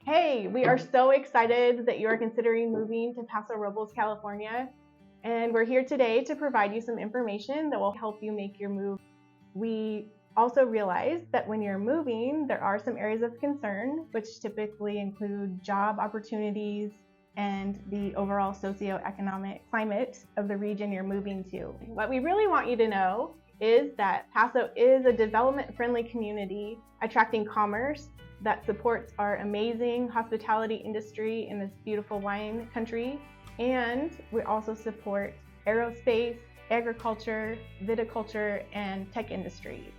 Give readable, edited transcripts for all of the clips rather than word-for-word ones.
Hey, we are so excited that you are considering moving to Paso Robles, California. And we're here today to provide you some information that will help you make your move. We also realize that when you're moving, there are some areas of concern, which typically include job opportunities and the overall socioeconomic climate of the region you're moving to. What we really want you to know is that Paso is a development-friendly community attracting commerce that supports our amazing hospitality industry in this beautiful wine country. And we also support aerospace, agriculture, viticulture, and tech industries.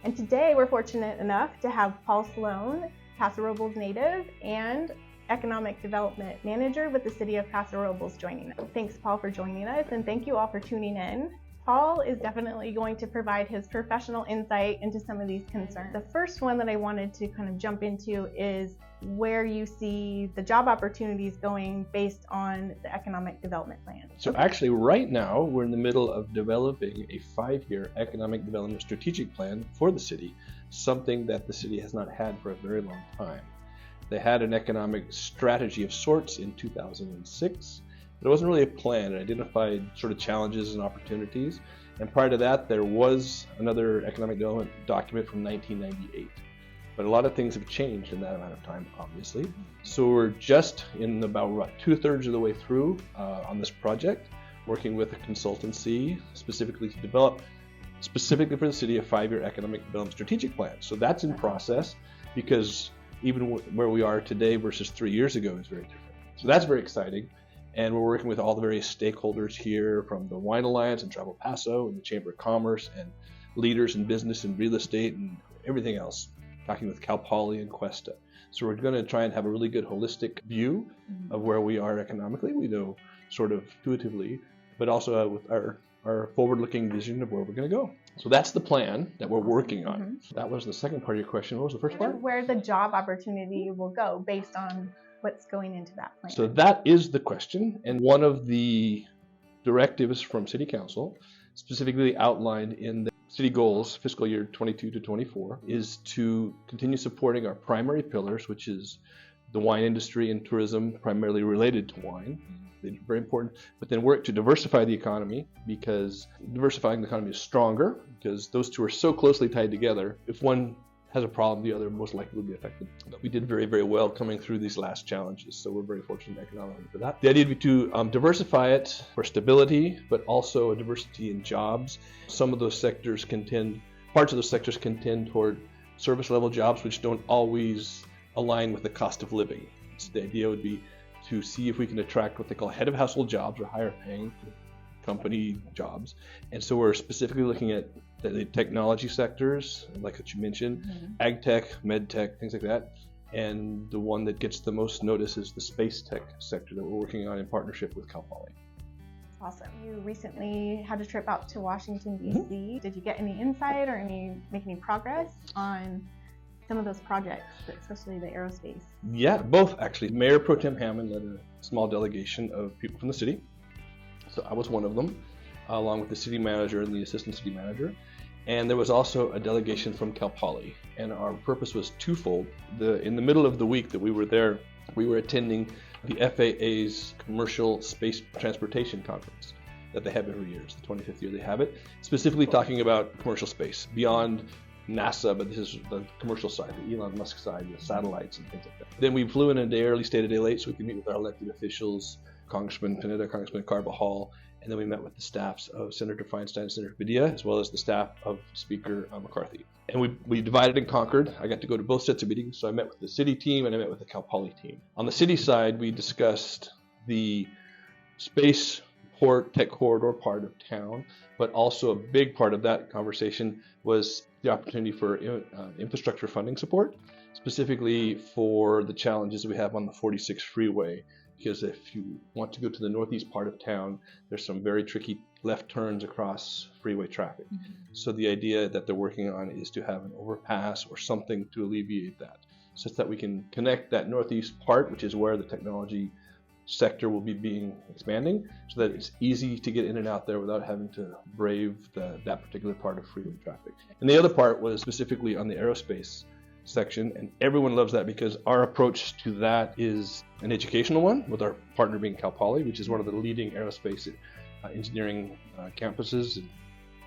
And today we're fortunate enough to have Paul Sloan, Paso Robles native and Economic Development Manager with the City of Paso Robles, joining us. Thanks, Paul, for joining us, and thank you all for tuning in. Paul is definitely going to provide his professional insight into some of these concerns. The first one that I wanted to kind of jump into is where you see the job opportunities going based on the economic development plan. So actually right now we're in the middle of developing a 5-year economic development strategic plan for the city, something that the city has not had for a very long time. They had an economic strategy of sorts in 2006. But it wasn't really a plan. It identified sort of challenges and opportunities. And prior to that, there was another economic development document from 1998. But a lot of things have changed in that amount of time, obviously. So we're just in about 2/3 of the way through on this project, working with a consultancy specifically to develop, specifically for the city, a 5-year economic development strategic plan. So that's in process, because even where we are today versus 3 years ago is very different. So that's very exciting. And we're working with all the various stakeholders here, from the Wine Alliance and Travel Paso and the Chamber of Commerce and leaders in business and real estate and everything else, talking with Cal Poly and Cuesta. So we're going to try and have a really good holistic view of where we are economically. We know sort of intuitively, but also with our forward-looking vision of where we're going to go. So that's the plan that we're working on. So that was the second part of your question. What was the first part? Where the job opportunity will go based on what's going into that plan. So that is the question, and one of the directives from City Council, specifically outlined in the city goals fiscal year 22 to 24, is to continue supporting our primary pillars, which is the wine industry and tourism, primarily related to wine. They're very important, but then work to diversify the economy, because diversifying the economy is stronger, because those two are so closely tied together. If one has a problem, the other most likely will be affected. But we did very, very well coming through these last challenges, so we're very fortunate economically for that. The idea would be to diversify it for stability, but also a diversity in jobs. Some of those sectors parts of those sectors contend toward service level jobs, which don't always align with the cost of living. So the idea would be to see if we can attract what they call head of household jobs, or higher paying company jobs. And so we're specifically looking at the technology sectors, like what you mentioned, ag tech, med tech, things like that. And the one that gets the most notice is the space tech sector that we're working on in partnership with Cal Poly. Awesome. You recently had a trip out to Washington, D.C. Did you get any insight or make any progress on some of those projects, especially the aerospace? Yeah, both actually. Mayor Pro Tem Hammond led a small delegation of people from the city. So I was one of them, along with the city manager and the assistant city manager. And there was also a delegation from Cal Poly. And our purpose was twofold. In the middle of the week that we were there, we were attending the FAA's Commercial Space Transportation Conference that they have every year. It's the 25th year they have it, specifically talking about commercial space beyond NASA, but this is the commercial side, the Elon Musk side, the satellites and things like that. Then we flew in a day early, stayed a day late, so we could meet with our elected officials, Congressman Pineda, Congressman Carbajal, and then we met with the staffs of Senator Feinstein and Senator Padilla, as well as the staff of Speaker McCarthy. And we divided and conquered. I got to go to both sets of meetings, so I met with the city team and I met with the Cal Poly team. On the city side, we discussed the spaceport tech corridor part of town, but also a big part of that conversation was the opportunity for infrastructure funding support, specifically for the challenges we have on the 46 freeway. Because if you want to go to the northeast part of town, there's some very tricky left turns across freeway traffic. So the idea that they're working on is to have an overpass or something to alleviate that, such that we can connect that northeast part, which is where the technology sector will be expanding, so that it's easy to get in and out there without having to brave that particular part of freeway traffic. And the other part was specifically on the aerospace section, and everyone loves that because our approach to that is an educational one, with our partner being Cal Poly, which is one of the leading aerospace engineering campuses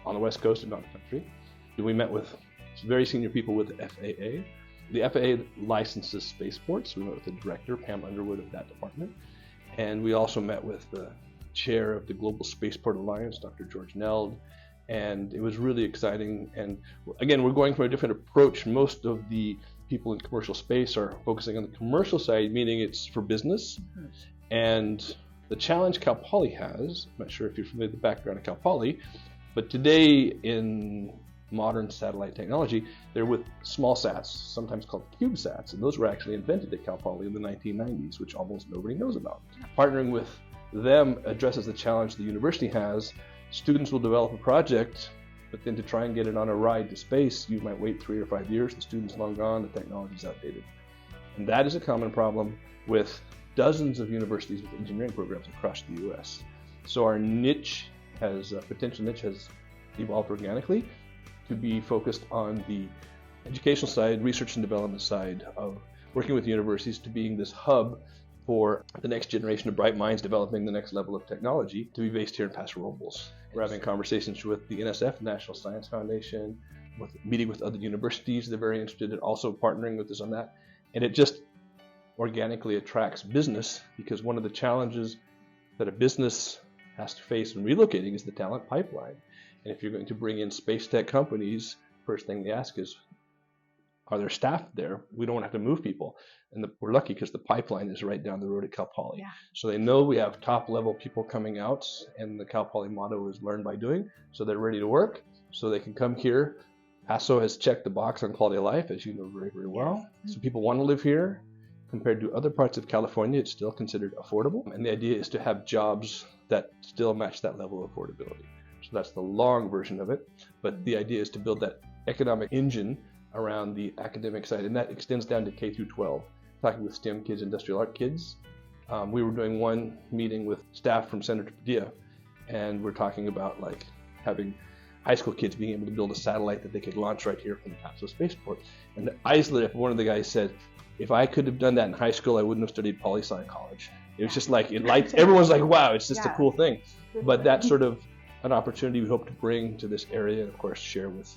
on the West Coast, if not the country. We met with very senior people with the FAA. The FAA licenses spaceports. We met with the director, Pam Underwood, of that department. And we also met with the chair of the Global Spaceport Alliance, Dr. George Neld. And it was really exciting. And again, we're going for a different approach. Most of the people in commercial space are focusing on the commercial side, meaning it's for business. Mm-hmm. And the challenge Cal Poly has, I'm not sure if you're familiar with the background of Cal Poly, but today in modern satellite technology, they're with small sats, sometimes called CubeSats, and those were actually invented at Cal Poly in the 1990s, which almost nobody knows about. Partnering with them addresses the challenge the university has. Students will develop a project, but then to try and get it on a ride to space, you might wait 3 or 5 years. The student's long gone, the technology's outdated. And that is a common problem with dozens of universities with engineering programs across the US. So our potential niche has evolved organically to be focused on the educational side, research and development side of working with universities, to being this hub for the next generation of bright minds developing the next level of technology, to be based here in Paso Robles. We're having conversations with the NSF, National Science Foundation, meeting with other universities. They're very interested in also partnering with us on that. And it just organically attracts business, because one of the challenges that a business has to face when relocating is the talent pipeline. And if you're going to bring in space tech companies, first thing they ask is, are there staff there? We don't have to move people. And we're lucky because the pipeline is right down the road at Cal Poly. Yeah. So they know we have top level people coming out, and the Cal Poly motto is learn by doing. So they're ready to work, so they can come here. Paso has checked the box on quality of life, as you know very, very well. So people want to live here. Compared to other parts of California, it's still considered affordable. And the idea is to have jobs that still match that level of affordability. So that's the long version of it. But the idea is to build that economic engine around the academic side, and that extends down to K through 12. Talking with STEM kids, industrial art kids. We were doing one meeting with staff from Senator Padilla, and we're talking about like having high school kids being able to build a satellite that they could launch right here from the Paso spaceport. And one of the guys said, if I could have done that in high school, I wouldn't have studied poli-sci in college. It was just like, it lights, everyone's like, wow, it's just a cool thing. But that's sort of an opportunity we hope to bring to this area, and of course share with,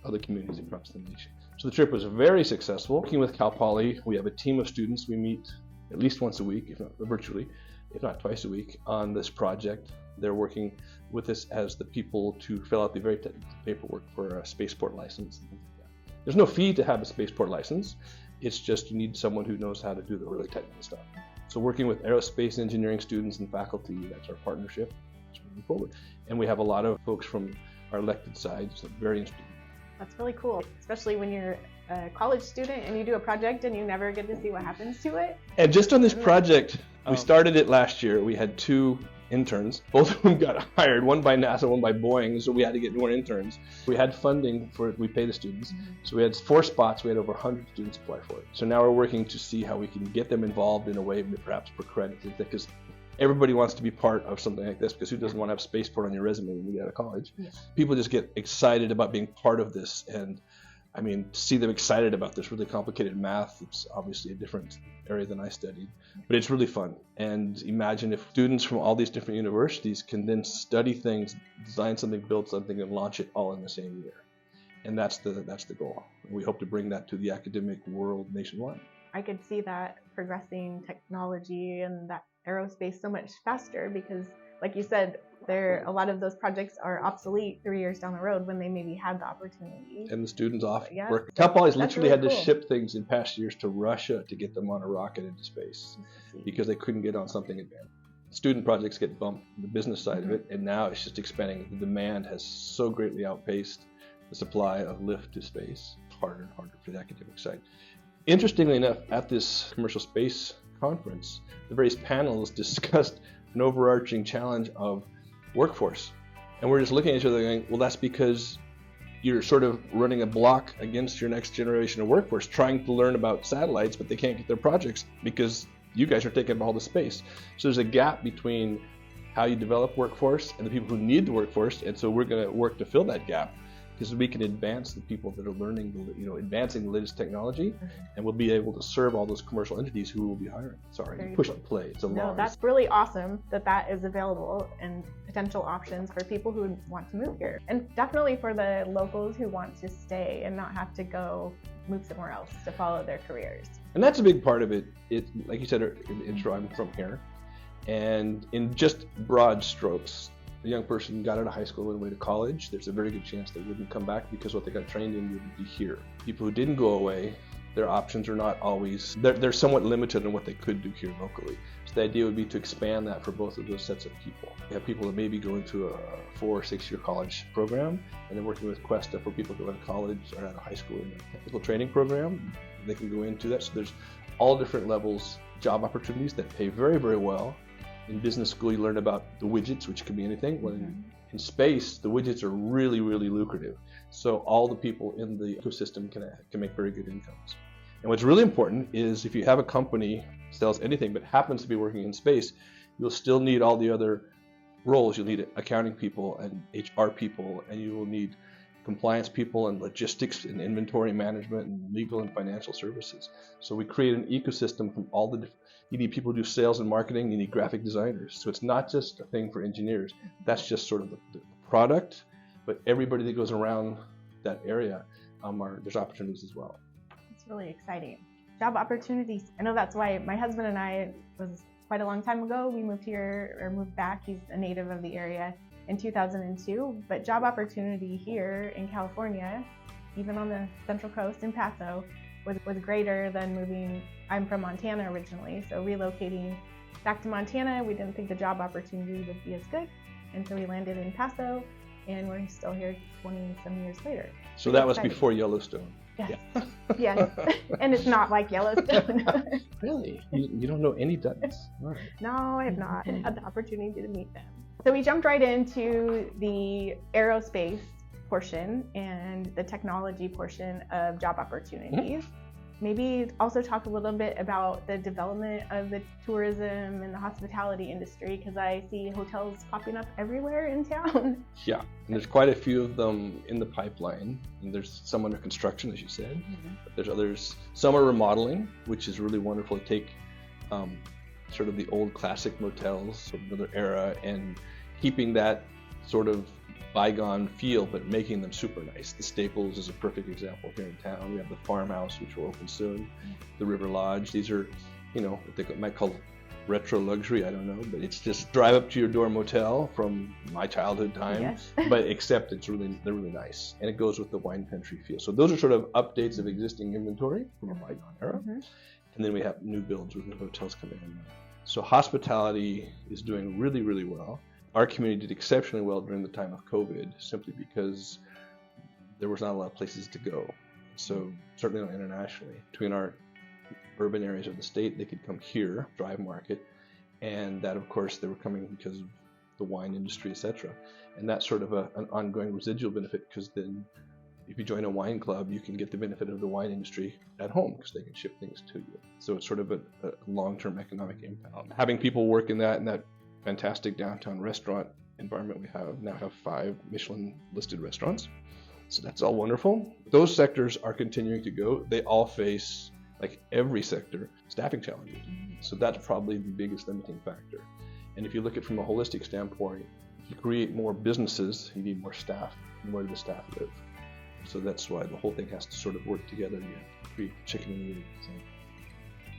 other communities across the nation. So the trip was very successful. Working with Cal Poly, we have a team of students. We meet at least once a week, if not virtually, if not twice a week, on this project. They're working with us as the people to fill out the very technical paperwork for a spaceport license and things like that. There's no fee to have a spaceport license. It's just you need someone who knows how to do the really technical stuff. So working with aerospace engineering students and faculty, that's our partnership. It's moving forward. And we have a lot of folks from our elected side, so very interested. That's really cool, especially when you're a college student and you do a project and you never get to see what happens to it. And just on this project, we started it last year. We had 2 interns. Both of them got hired, one by NASA, one by Boeing, so we had to get more interns. We had funding we pay the students. So we had 4 spots. We had over 100 students apply for it. So now we're working to see how we can get them involved in a way, perhaps for credit, because everybody wants to be part of something like this, because who doesn't want to have spaceport on your resume when you get out of college? Yeah. People just get excited about being part of this, and to see them excited about this really complicated math. It's obviously a different area than I studied, but it's really fun. And imagine if students from all these different universities can then study things, design something, build something, and launch it all in the same year. And that's the goal. We hope to bring that to the academic world nationwide. I could see that progressing technology and that aerospace so much faster, because like you said, a lot of those projects are obsolete 3 years down the road when they maybe had the opportunity. And the students work. Cal Poly's literally really had to ship things in past years to Russia to get them on a rocket into space because they couldn't get on something advanced. Student projects get bumped, the business side of it, and now it's just expanding. The demand has so greatly outpaced the supply of lift to space. It's harder and harder for the academic side. Interestingly enough, at this commercial space conference, the various panels discussed an overarching challenge of workforce. And we're just looking at each other going, well, that's because you're sort of running a block against your next generation of workforce, trying to learn about satellites, but they can't get their projects because you guys are taking up all the space. So there's a gap between how you develop workforce and the people who need the workforce, and so we're going to work to fill that gap. because we can advance the people that are learning, advancing the latest technology, and we'll be able to serve all those commercial entities who will be hiring. Sorry, push and play. It's a No, long. that's really awesome that is available and potential options for people who want to move here, and definitely for the locals who want to stay and not have to go move somewhere else to follow their careers. And that's a big part of it. It, like you said in the intro, I'm from here, and in just broad strokes, a young person got out of high school and went away to college, there's a very good chance they wouldn't come back because what they got trained in would be here. People who didn't go away, their options are not always, they're somewhat limited in what they could do here locally. So the idea would be to expand that for both of those sets of people. You have people that maybe go into a 4 or 6 year college program, and then working with Questa for people who go to college or out of high school in a technical training program, they can go into that. So there's all different levels, job opportunities that pay very, very well. In business school, you learn about the widgets, which could be anything. Well, in space, the widgets are really, really lucrative. So all the people in the ecosystem can make very good incomes. And what's really important is if you have a company that sells anything but happens to be working in space, you'll still need all the other roles. You'll need accounting people and HR people, and you will need compliance people and logistics and inventory management and legal and financial services. So we create an ecosystem from all the different. You need people who do sales and marketing, you need graphic designers. So it's not just a thing for engineers. That's just sort of the product, but everybody that goes around that area, there's opportunities as well. It's really exciting. Job opportunities. I know that's why my husband and I, was quite a long time ago, we moved back. He's a native of the area in 2002, but job opportunity here in California, even on the Central Coast in Paso, was greater than moving. I'm from Montana originally, so relocating back to Montana, we didn't think the job opportunity would be as good, and so we landed in Paso, and we're still here 20-some years later. So that was before Yellowstone. Yes. Yeah. Yes. And it's not like Yellowstone. Really? You don't know any Duttons? Right. No, I have not had the opportunity to meet them. So we jumped right into the aerospace portion and the technology portion of job opportunities. Maybe also talk a little bit about the development of the tourism and the hospitality industry, because I see hotels popping up everywhere in town. Yeah, and there's quite a few of them in the pipeline, and there's some under construction, as you said. But there's others. Some are remodeling, which is really wonderful to take sort of the old classic motels of another era and keeping that sort of bygone feel, but making them super nice. The Staples is a perfect example here in town. We have the Farmhouse, which will open soon. The River Lodge. These are, what they might call retro luxury. I don't know, but it's just drive up to your door motel from my childhood time. Yes. But except they're really nice, and it goes with the wine country feel. So those are sort of updates of existing inventory from a bygone era, and then we have new builds with new hotels coming in. So hospitality is doing really, really well. Our community did exceptionally well during the time of COVID, simply because there was not a lot of places to go. So certainly not internationally. Between our urban areas of the state, they could come here, drive market, and that, of course, they were coming because of the wine industry, etc. And that's sort of an ongoing residual benefit, because then if you join a wine club, you can get the benefit of the wine industry at home because they can ship things to you. So it's sort of a long-term economic impact. Having people work in that fantastic downtown restaurant environment we now have 5 Michelin listed restaurants. So that's all wonderful. Those sectors are continuing to go. They all face, like every sector, staffing challenges. So that's probably the biggest limiting factor. And if you look at it from a holistic standpoint, if you create more businesses, you need more staff. And where do the staff live? So that's why the whole thing has to sort of work together. You have to create chicken and egg. So.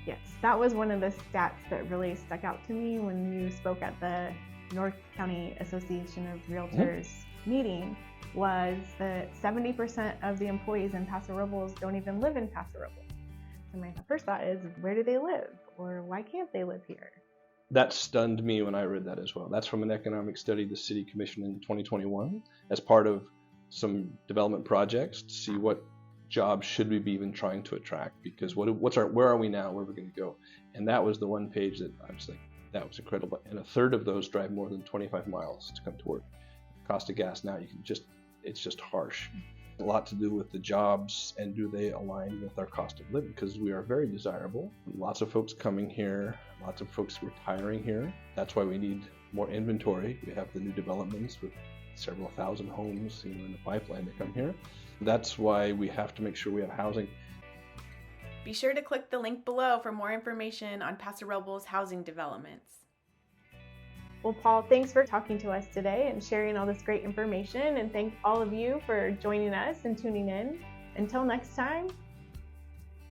Yes, that was one of the stats that really stuck out to me when you spoke at the North County Association of Realtors meeting, was that 70% of the employees in Paso Robles don't even live in Paso Robles. So my first thought is, where do they live? Or why can't they live here? That stunned me when I read that as well. That's from an economic study the city commissioned in 2021 as part of some development projects to see what jobs should we be even trying to attract, because where are we now, where are we going to go? And that was the one page that I was like, that was incredible. And a third of those drive more than 25 miles to come to work. Cost of gas now, it's just harsh. A lot to do with the jobs and do they align with our cost of living, because we are very desirable. Lots of folks coming here, lots of folks retiring here. That's why we need more inventory. We have the new developments with several thousand homes in the pipeline to come here. That's why we have to make sure we have housing. Be sure to click the link below for more information on Paso Robles housing developments. Well, Paul, thanks for talking to us today and sharing all this great information. And thank all of you for joining us and tuning in. Until next time,